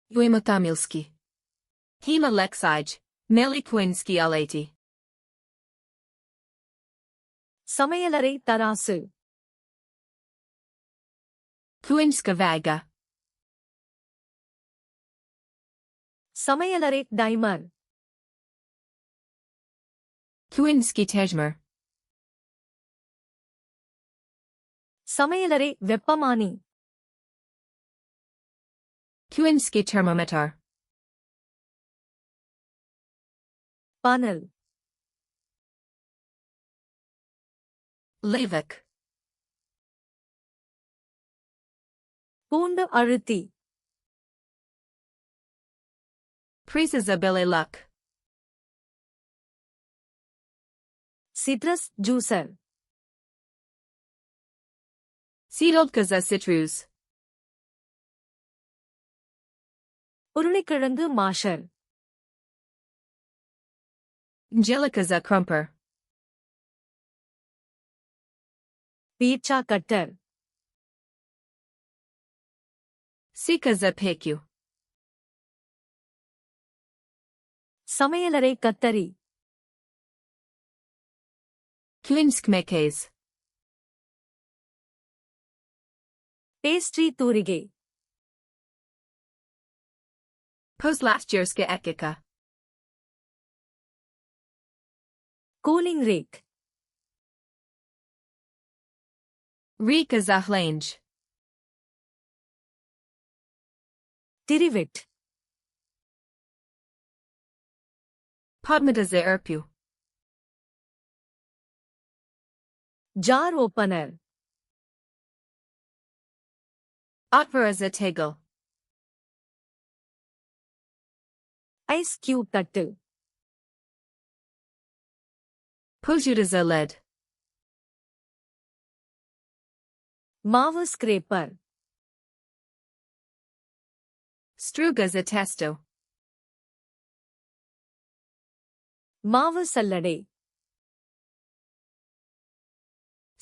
Uima Tamilski. Hima Lexij. Meli Kuhinjski Alati. சமையலறை தராசு. Kuhinjska vaga. சமையலறை டைமர். Kuhinjski tejmer. சமையலறை வெப்பமானி. Kuhinjski thermometer. பானல். Levik. பூண்டு அழுத்தி. Prisizabili luck. Citrus juicer. Sidolkaza citrus. உருளைக்கிழங்கு masher. Angelikaza crumper. Pizza cutter. Sikaza peku. சமையலறை கத்தரி. Kuhinjsk mekes. Pastry தூரிகை. Poslastjerska ekika. Cooling rack. Rikaza hlange. Trivet. Podmadaza erpu. Jar opener. Otvaraza tegel. Ice cube தட்டு. Pojudaza led. மாவு scraper. Strugaza testo. மாவு சல்லடை.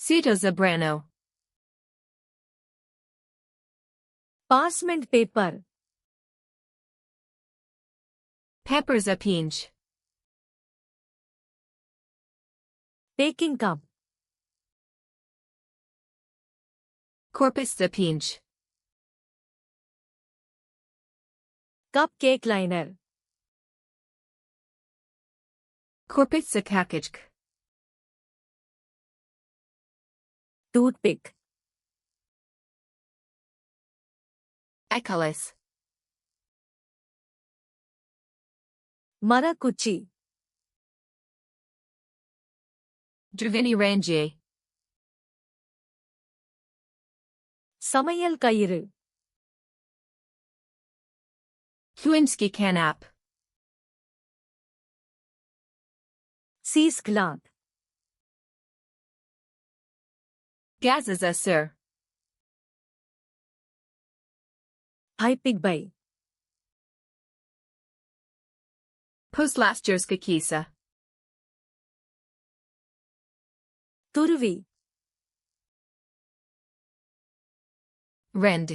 Sitoza brano. Parchment paper. Pepperza pinch. Baking cup. Corpusza pinch. Cupcake liner. Corpusza kakijk. Toothpick. Ekalis. மரக்குச்சி. Dravini range. சமையல் கயிறு. Kuhinjski kanap. Cheese cloth. Gazaza sir. ஹைபிக் பை. Poslastjerska kisa. துருவி. Rend.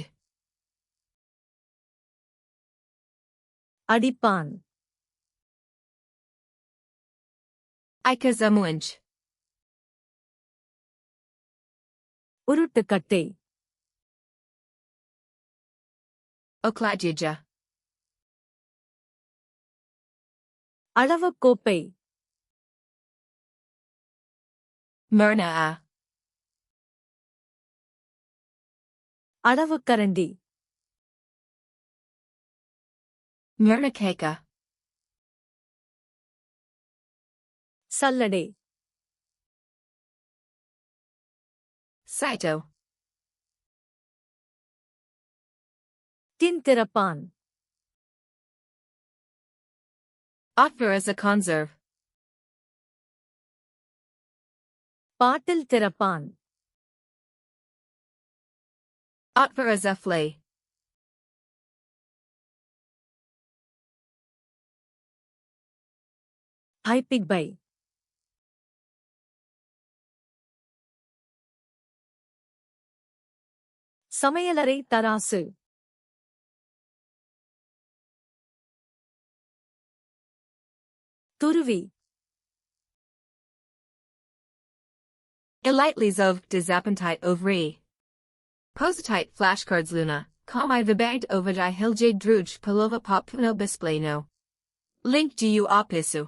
அடிப்பான். Ikaza muinch. உருட்டுக்கட்டை. Okladjija. அளவுக் கோப்பை. Myrna a. அளவுக் கரண்டி. Myrna keka. சல்லடை. Saito. டின் திறப்பான். Otvaraza conserve. பாட்டில் திறப்பான். Otvaraza flay. ஹைபிக் பை. சமையலறை தராசு. துருவி. Elitely zov dezappentite ovri. Positite flashcards luna, komai vibagd ovajai hiljade druj polova popuno bispleno. Link du opisu.